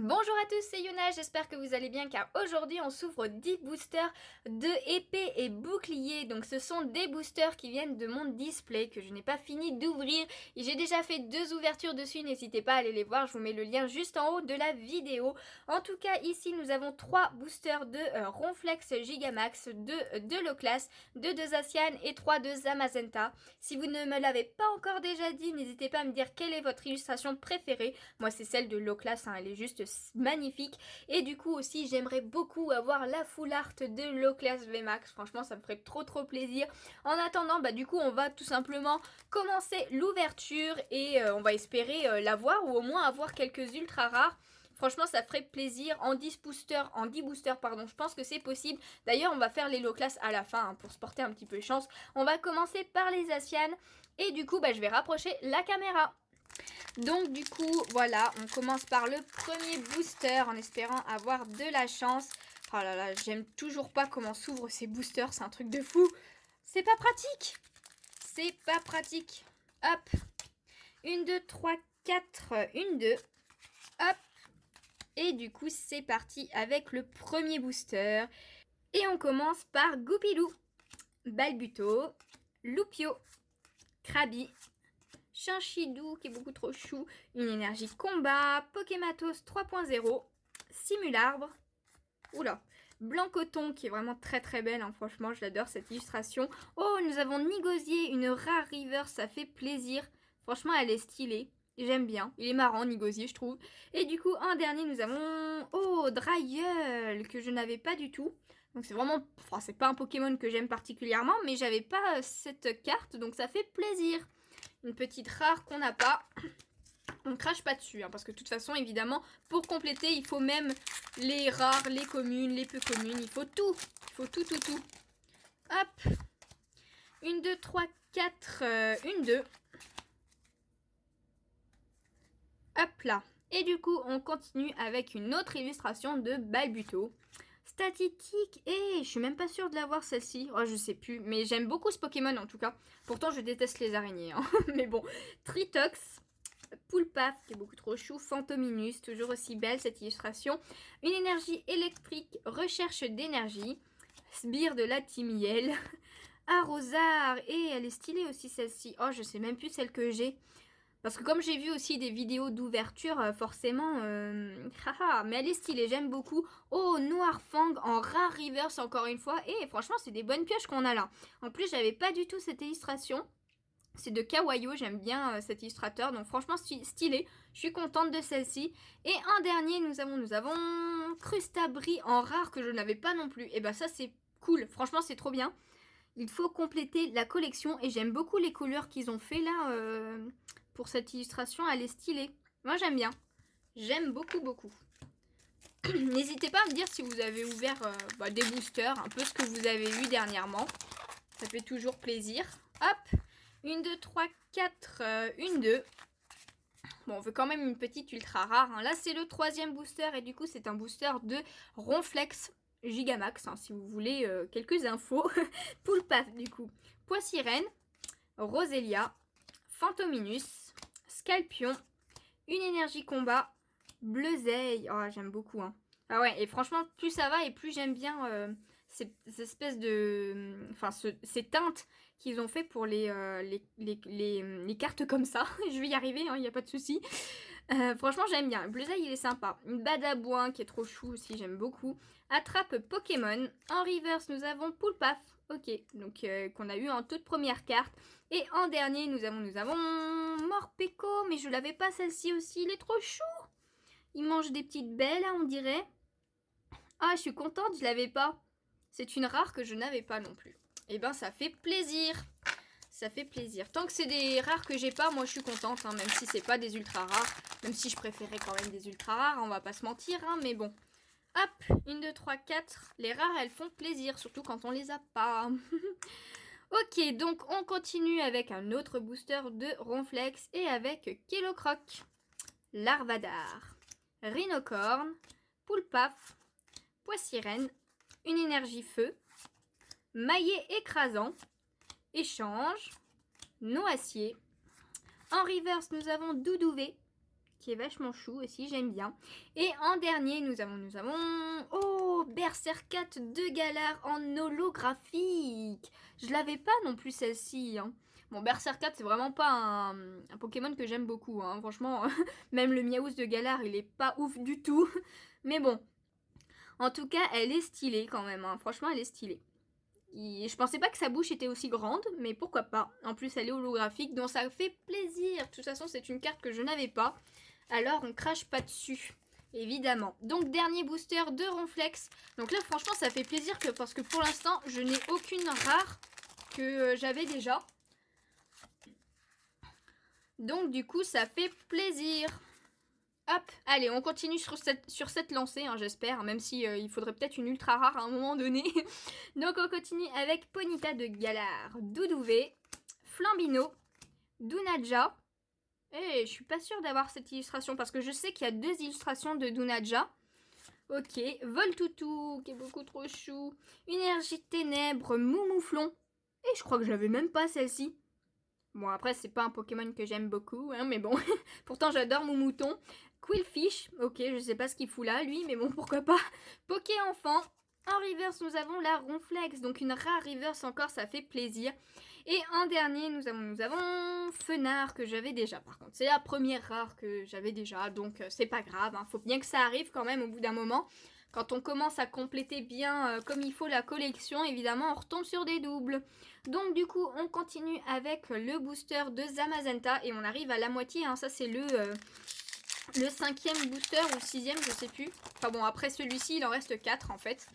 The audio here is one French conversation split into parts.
Bonjour à tous, c'est Yuna, j'espère que vous allez bien car aujourd'hui on s'ouvre 10 boosters de épée et bouclier. Donc ce sont des boosters qui viennent de mon display que je n'ai pas fini d'ouvrir. J'ai déjà fait 2 ouvertures dessus, n'hésitez pas à aller les voir, je vous mets le lien juste en haut de la vidéo. En tout cas ici nous avons 3 boosters de Ronflex Gigamax, 2 de Loclas, 2 de Zacian et 3 de Zamazenta. Si vous ne me l'avez pas encore déjà dit, n'hésitez pas à me dire quelle est votre illustration préférée. Moi c'est celle de Loclas, hein, elle est juste magnifique. Et du coup aussi j'aimerais beaucoup avoir la full art de Loclas VMAX. Franchement ça me ferait trop plaisir. En attendant du coup on va tout simplement commencer l'ouverture et on va espérer l'avoir ou au moins avoir quelques ultra rares. Franchement ça ferait plaisir en 10 boosters, pardon, je pense que c'est possible. D'ailleurs on va faire les Loclas à la fin hein, pour se porter un petit peu chance. On va commencer par les Zacian et du coup je vais rapprocher la caméra. Donc du coup voilà, on commence par le premier booster en espérant avoir de la chance. Oh là là, j'aime toujours pas comment s'ouvrent ces boosters, c'est un truc de fou. C'est pas pratique. C'est pas pratique. Hop. 1, 2, 3, 4, 1, 2. Hop. Et du coup c'est parti avec le premier booster. Et on commence par Goupilou, Balbuto, Loupio, Krabi, Chinchidou qui est beaucoup trop chou, une énergie combat, Pokématos 3.0, Simularbre, oula, Blancoton qui est vraiment très belle, hein, franchement je l'adore cette illustration. Oh nous avons Nigosier, une rare river, ça fait plaisir, franchement elle est stylée, j'aime bien, il est marrant Nigosier je trouve. Et du coup en dernier nous avons, oh Drayeul que je n'avais pas du tout. Donc c'est vraiment, enfin c'est pas un Pokémon que j'aime particulièrement mais j'avais pas cette carte donc ça fait plaisir. Une petite rare qu'on n'a pas. On crache pas dessus, hein, parce que de toute façon, évidemment, pour compléter, il faut même les rares, les communes, les peu communes. Il faut tout. Il faut tout. Hop. 1, 2, 3, 4. 1, 2. Hop là. Et du coup, on continue avec une autre illustration de Balbuto. Statistique, et je suis même pas sûre de l'avoir celle-ci. Oh, je sais plus, mais j'aime beaucoup ce Pokémon en tout cas. Pourtant, je déteste les araignées, hein. Mais bon, Tritox, Poulpaf, qui est beaucoup trop chou, Phantominus, toujours aussi belle cette illustration. Une énergie électrique, recherche d'énergie, Sbire de la Timiel, Arrosard, et elle est stylée aussi celle-ci. Oh, je sais même plus celle que j'ai. Parce que comme j'ai vu aussi des vidéos d'ouverture, forcément, mais elle est stylée, j'aime beaucoup. Oh, Noirfang en rare reverse encore une fois. Et franchement, c'est des bonnes pioches qu'on a là. En plus, j'avais pas du tout cette illustration. C'est de Kawayo, j'aime bien cet illustrateur. Donc franchement, stylé. Je suis contente de celle-ci. Et en dernier, nous avons Crustabri en rare que je n'avais pas non plus. Et bah ça, c'est cool. Franchement, c'est trop bien. Il faut compléter la collection. Et j'aime beaucoup les couleurs qu'ils ont fait là. Pour cette illustration, elle est stylée. Moi, j'aime bien. J'aime beaucoup. N'hésitez pas à me dire si vous avez ouvert des boosters, un peu ce que vous avez eu dernièrement. Ça fait toujours plaisir. Hop, 1, 2, 3, 4, 1, 2. Bon, on veut quand même une petite ultra rare. Hein. Là, c'est le 3e booster et du coup, c'est un booster de Ronflex Gigamax, hein, si vous voulez quelques infos. Poulpaf, du coup. Poissirène, Roselia, Phantominus, Scalpion, une énergie combat, Bleuzeille. Oh, j'aime beaucoup. Hein. Ah ouais, et franchement, plus ça va et plus j'aime bien ces espèces de... Enfin, ces teintes qu'ils ont fait pour les cartes comme ça. Je vais y arriver, il n'y a pas de souci. Franchement, j'aime bien. Bleuzeille, il est sympa. Une Badabouin qui est trop chou aussi, j'aime beaucoup. Attrape Pokémon. En reverse, nous avons Poulpaf. Ok, donc qu'on a eu en toute première carte. Et en dernier, nous avons Morpeko, mais je l'avais pas celle-ci aussi. Il est trop chou. Il mange des petites baies là, on dirait. Ah, je suis contente, je l'avais pas. C'est une rare que je n'avais pas non plus. Et ben, ça fait plaisir. Ça fait plaisir. Tant que c'est des rares que j'ai pas, moi je suis contente, hein, même si c'est pas des ultra rares. Même si je préférais quand même des ultra rares, on va pas se mentir, hein, mais bon. Hop, 1, 2, 3, 4. Les rares, elles font plaisir, surtout quand on les a pas. Ok, donc on continue avec un autre booster de Ronflex et avec Kellocroc, Larvadar, Rhinocorn, Poulpaf, Poissirène, une énergie feu, Maillet écrasant, Échange, Noacier. En reverse, nous avons Doudouvé, qui est vachement chou aussi, j'aime bien. Et en dernier, nous avons... Oh, Berserkat de Galar en holographique. Je l'avais pas non plus celle-ci, hein. Bon, Berserkat, c'est vraiment pas un Pokémon que j'aime beaucoup, hein. Franchement, même le Miaouz de Galar, il est pas ouf du tout. Mais bon, en tout cas, elle est stylée quand même, hein. Franchement, elle est stylée. Je pensais pas que sa bouche était aussi grande, mais pourquoi pas. En plus, elle est holographique, donc ça fait plaisir. De toute façon, c'est une carte que je n'avais pas. Alors, on crache pas dessus, évidemment. Donc, dernier booster de Ronflex. Donc là, franchement, ça fait plaisir parce que pour l'instant, je n'ai aucune rare que j'avais déjà. Donc, du coup, ça fait plaisir. Hop, allez, on continue sur cette lancée, hein, j'espère, même si il faudrait peut-être une ultra rare à un moment donné. Donc on continue avec Ponyta de Galar, Doudouvé, Flambino, Dunaja. Et je suis pas sûre d'avoir cette illustration parce que je sais qu'il y a 2 illustrations de Dunaja. Ok, Voltoutou, qui est beaucoup trop chou. Énergie de ténèbres, Moumouflon. Et je crois que je l'avais même pas celle-ci. Bon, après, c'est pas un Pokémon que j'aime beaucoup, hein, mais bon. Pourtant, j'adore Moumouton. Quillfish, ok, je sais pas ce qu'il fout là, lui, mais bon, pourquoi pas. Poké Enfant. En reverse, nous avons la Ronflex, donc une rare reverse encore, ça fait plaisir. Et en dernier, nous avons Fenard, que j'avais déjà, par contre. C'est la première rare que j'avais déjà, donc c'est pas grave, hein. Faut bien que ça arrive quand même au bout d'un moment. Quand on commence à compléter bien comme il faut la collection, évidemment, on retombe sur des doubles. Donc du coup, on continue avec le booster de Zamazenta et on arrive à la moitié, hein. Ça, c'est le 5e booster ou 6e, je sais plus. Enfin bon, après celui-ci, il en reste 4 en fait.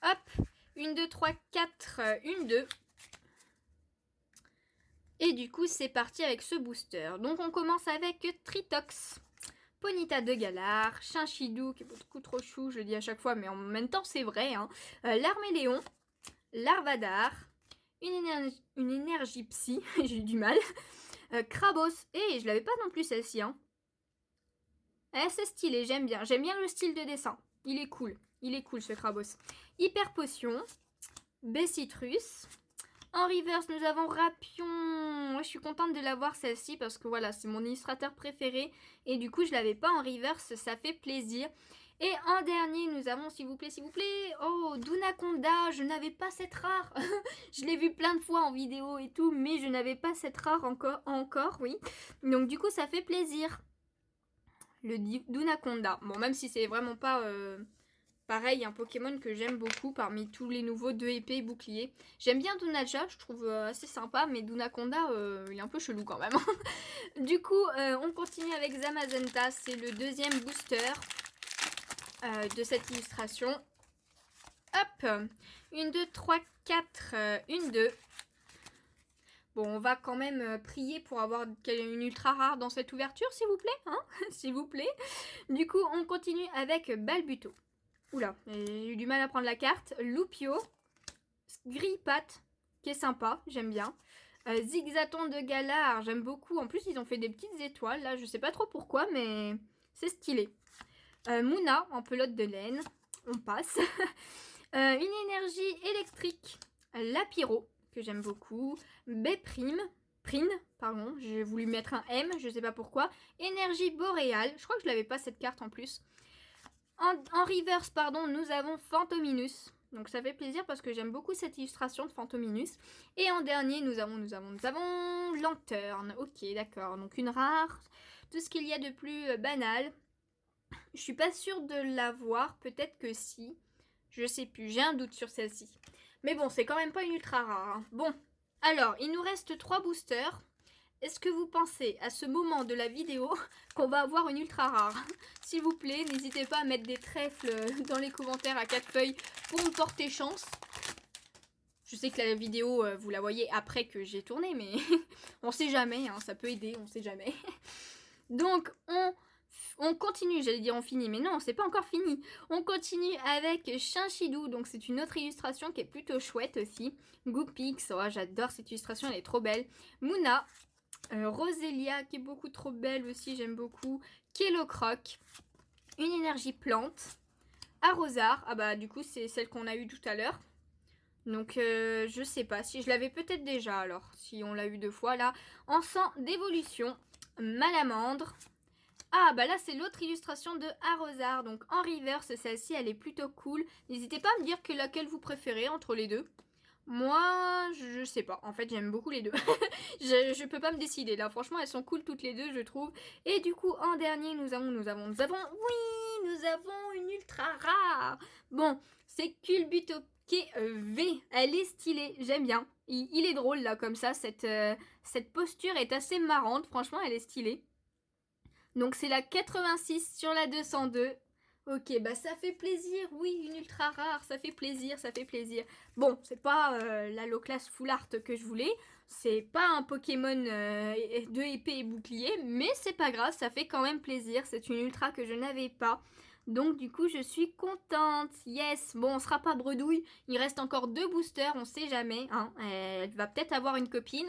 Hop, 1, 2, 3, 4, 1, 2. Et du coup, c'est parti avec ce booster. Donc on commence avec Tritox. Ponyta de Galar, Chinchidou, qui est beaucoup trop chou, je le dis à chaque fois, mais en même temps c'est vrai, hein. Larméléon, Larvadar, une énergie psy, j'ai eu du mal, Krabos, et je l'avais pas non plus celle-ci, hein. C'est stylé, j'aime bien le style de dessin, il est cool ce Krabos. Hyper Potion, Bessitrus. En reverse, nous avons Rapion. Moi, je suis contente de l'avoir celle-ci parce que voilà, c'est mon illustrateur préféré. Et du coup, je l'avais pas en reverse, ça fait plaisir. Et en dernier, nous avons, s'il vous plaît, oh, Dunaconda. Je n'avais pas cette rare. Je l'ai vu plein de fois en vidéo et tout, mais je n'avais pas cette rare encore, oui. Donc du coup, ça fait plaisir. Le Dunaconda. Bon, même si c'est vraiment pas... pareil, un Pokémon que j'aime beaucoup parmi tous les nouveaux 2 épées et boucliers. J'aime bien Dunaja, je trouve assez sympa, mais Dunaconda, il est un peu chelou quand même. Du coup, on continue avec Zamazenta, c'est le 2e booster de cette illustration. Hop, 1, 2, 3, 4, 1, 2. Bon, on va quand même prier pour avoir une ultra rare dans cette ouverture, s'il vous plaît, hein. S'il vous plaît. Du coup, on continue avec Balbuto. Oula, j'ai eu du mal à prendre la carte. Loupio, Grillpat, qui est sympa, j'aime bien. Zigzaton de Galar, j'aime beaucoup. En plus, ils ont fait des petites étoiles, là, je sais pas trop pourquoi, mais c'est stylé. Mouna, en pelote de laine, on passe. Une énergie électrique, Lapiro, que j'aime beaucoup. Prine, pardon, j'ai voulu mettre un M, je sais pas pourquoi. Énergie boréale, je crois que je l'avais pas cette carte en plus. En reverse, pardon, nous avons Phantominus. Donc ça fait plaisir parce que j'aime beaucoup cette illustration de Phantominus. Et en dernier, nous avons Lanterne. Ok, d'accord. Donc une rare. Tout ce qu'il y a de plus banal. Je suis pas sûre de l'avoir. Peut-être que si. Je sais plus. J'ai un doute sur celle-ci. Mais bon, c'est quand même pas une ultra rare, hein. Bon, alors, il nous reste 3 boosters. Est-ce que vous pensez à ce moment de la vidéo qu'on va avoir une ultra rare? S'il vous plaît, n'hésitez pas à mettre des trèfles dans les commentaires à 4 feuilles pour me porter chance. Je sais que la vidéo, vous la voyez après que j'ai tourné, mais on sait jamais, hein, ça peut aider, on sait jamais. Donc, on continue, j'allais dire on finit, mais non, c'est pas encore fini. On continue avec Chinchidou, donc c'est une autre illustration qui est plutôt chouette aussi. Goopix, oh, j'adore cette illustration, elle est trop belle. Mouna. Roselia qui est beaucoup trop belle aussi, j'aime beaucoup. Kellocroc, une énergie plante. Arrosard, ah bah du coup c'est celle qu'on a eue tout à l'heure. Donc je sais pas, si je l'avais peut-être déjà alors, si on l'a eu 2 fois là. Encens d'évolution, Malamandre, Ah bah là c'est l'autre illustration de Arrosard, donc en reverse, celle-ci elle est plutôt cool. N'hésitez pas à me dire laquelle vous préférez entre les deux. Moi, je sais pas. En fait, j'aime beaucoup les deux. je peux pas me décider. Là, franchement, elles sont cool toutes les deux, je trouve. Et du coup, en dernier, nous avons... Oui, nous avons une ultra rare. Bon, c'est Culbuto V. Elle est stylée, j'aime bien. Il est drôle, là, comme ça. Cette posture est assez marrante. Franchement, elle est stylée. Donc, c'est la 86 sur la 202. Ok, bah ça fait plaisir, oui, une ultra rare, ça fait plaisir, ça fait plaisir. Bon, c'est pas la Loclas Full Art que je voulais, c'est pas un Pokémon de épée et bouclier, mais c'est pas grave, ça fait quand même plaisir, c'est une ultra que je n'avais pas. Donc du coup, je suis contente, yes. Bon, on sera pas bredouille, il reste encore 2 boosters, on sait jamais, hein. Elle va peut-être avoir une copine,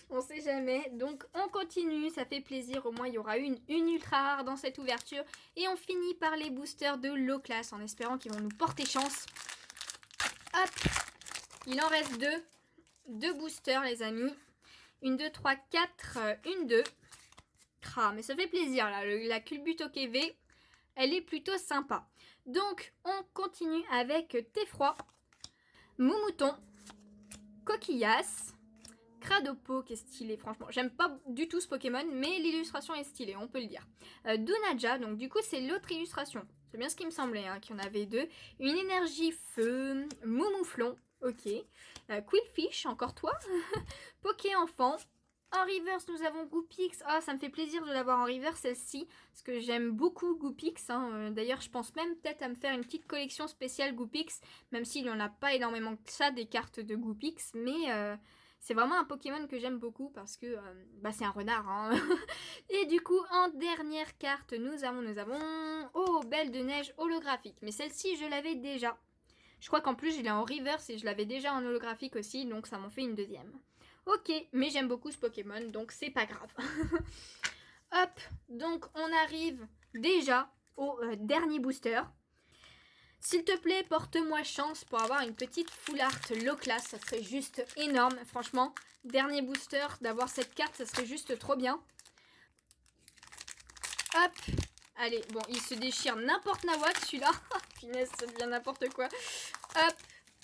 on sait jamais. Donc on continue, ça fait plaisir, au moins il y aura une ultra rare dans cette ouverture. Et on finit par les boosters de Loclas en espérant qu'ils vont nous porter chance. Hop, il en reste 2. 2 boosters les amis. 1, 2, 3, 4, 1, 2. Ah, mais ça fait plaisir là, la Culbuto V, elle est plutôt sympa. Donc on continue avec Teffroi, Moumouton, Coquillas, Cradopo qui est stylé, franchement. J'aime pas du tout ce Pokémon, mais l'illustration est stylée, on peut le dire. Donaja, donc du coup c'est l'autre illustration. C'est bien ce qui me semblait, hein, qu'il y en avait 2. Une énergie feu, Moumouflon, ok. Quillfish, encore toi. Poké enfant. En reverse, nous avons Goopix. Ah, ça me fait plaisir de l'avoir en reverse, celle-ci. Parce que j'aime beaucoup Goopix. Hein. D'ailleurs, je pense même peut-être à me faire une petite collection spéciale Goopix. Même s'il n'y en a pas énormément que ça, des cartes de Goopix. Mais c'est vraiment un Pokémon que j'aime beaucoup parce que c'est un renard. Hein. Et du coup, en dernière carte, nous avons... Oh, Belle de Neige holographique. Mais celle-ci, je l'avais déjà. Je crois qu'en plus, je l'ai en reverse et je l'avais déjà en holographique aussi. Donc, ça m'en fait une deuxième. Ok, mais j'aime beaucoup ce Pokémon, donc c'est pas grave. Hop, donc on arrive déjà au dernier booster. S'il te plaît, porte-moi chance pour avoir une petite full art low class, ça serait juste énorme. Franchement, dernier booster, d'avoir cette carte, ça serait juste trop bien. Hop, allez, bon, il se déchire n'importe nawak celui-là. Finesse, ça devient n'importe quoi. Hop.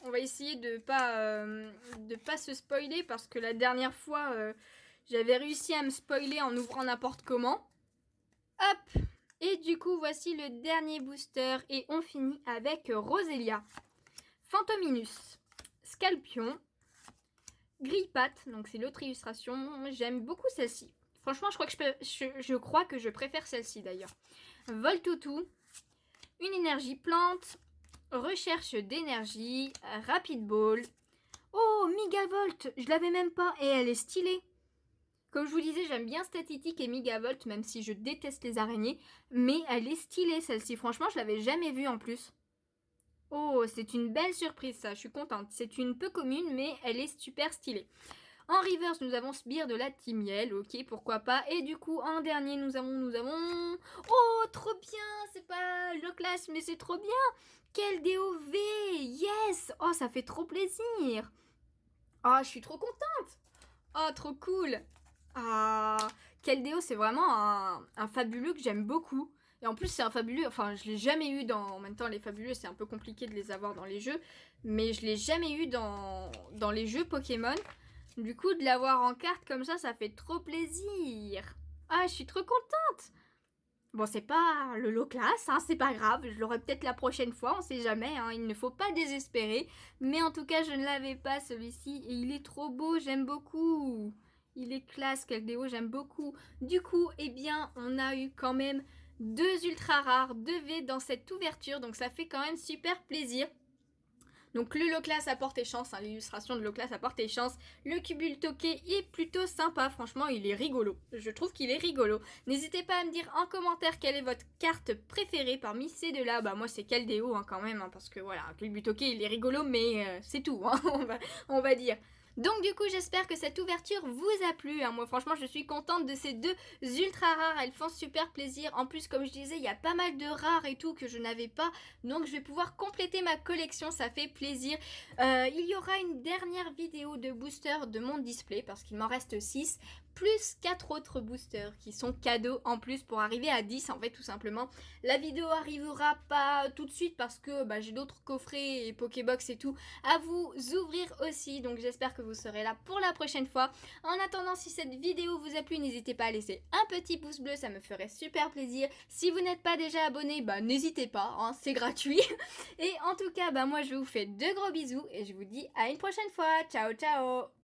On va essayer de pas se spoiler parce que la dernière fois, j'avais réussi à me spoiler en ouvrant n'importe comment. Hop! Et du coup, voici le dernier booster et on finit avec Roselia, Phantominus, Scalpion, Grillpat, donc c'est l'autre illustration. J'aime beaucoup celle-ci. Franchement, je crois que je préfère celle-ci d'ailleurs. Voltoutou, une énergie plante, recherche d'énergie, Rapid Ball. Oh, Megavolt, je l'avais même pas et elle est stylée. Comme je vous disais, j'aime bien Statistique et Megavolt, même si je déteste les araignées. Mais elle est stylée celle-ci, franchement, je l'avais jamais vue en plus. Oh, c'est une belle surprise ça, je suis contente. C'est une peu commune, mais elle est super stylée. En reverse, nous avons Sbire de la Timiel, ok, pourquoi pas. Et du coup, en dernier, nous avons... Oh, trop bien, c'est pas Loclas, mais c'est trop bien. Quel DOV, yes. Oh, ça fait trop plaisir. Oh, je suis trop contente. Oh, trop cool. Ah, Keldeo, c'est vraiment un fabuleux que j'aime beaucoup. Et en plus, c'est un fabuleux, enfin, je l'ai jamais eu dans... En même temps, les fabuleux, c'est un peu compliqué de les avoir dans les jeux. Mais je l'ai jamais eu dans les jeux Pokémon. Du coup, de l'avoir en carte comme ça fait trop plaisir. Ah, je suis trop contente. Bon, c'est pas le low class, hein, c'est pas grave. Je l'aurai peut-être la prochaine fois, on sait jamais. Hein, il ne faut pas désespérer. Mais en tout cas, je ne l'avais pas celui-ci. Et il est trop beau, j'aime beaucoup. Il est classe, Keldeo, j'aime beaucoup. Du coup, eh bien, on a eu quand même 2 ultra rares, 2 V dans cette ouverture. Donc ça fait quand même super plaisir. Donc le Loclas a porté chance, hein, l'illustration de Loclas a porté chance. Le Cubultoqué est plutôt sympa, franchement il est rigolo. Je trouve qu'il est rigolo. N'hésitez pas à me dire en commentaire quelle est votre carte préférée parmi ces deux-là. Bah moi c'est Keldeo hein, quand même, hein, parce que voilà, Cubultoqué il est rigolo mais c'est tout, hein, on va dire. Donc du coup j'espère que cette ouverture vous a plu, hein. Moi franchement je suis contente de ces deux ultra rares, elles font super plaisir. En plus comme je disais il y a pas mal de rares et tout que je n'avais pas, donc je vais pouvoir compléter ma collection, ça fait plaisir. Il y aura une dernière vidéo de booster de mon display parce qu'il m'en reste 6, plus 4 autres boosters qui sont cadeaux en plus pour arriver à 10 en fait tout simplement. La vidéo arrivera pas tout de suite parce que j'ai d'autres coffrets et Pokébox et tout à vous ouvrir aussi, donc j'espère que vous serez là pour la prochaine fois. En attendant, si cette vidéo vous a plu, n'hésitez pas à laisser un petit pouce bleu, ça me ferait super plaisir. Si vous n'êtes pas déjà abonné, n'hésitez pas, hein, c'est gratuit. Et en tout cas, moi je vous fais de gros bisous et je vous dis à une prochaine fois. Ciao ciao.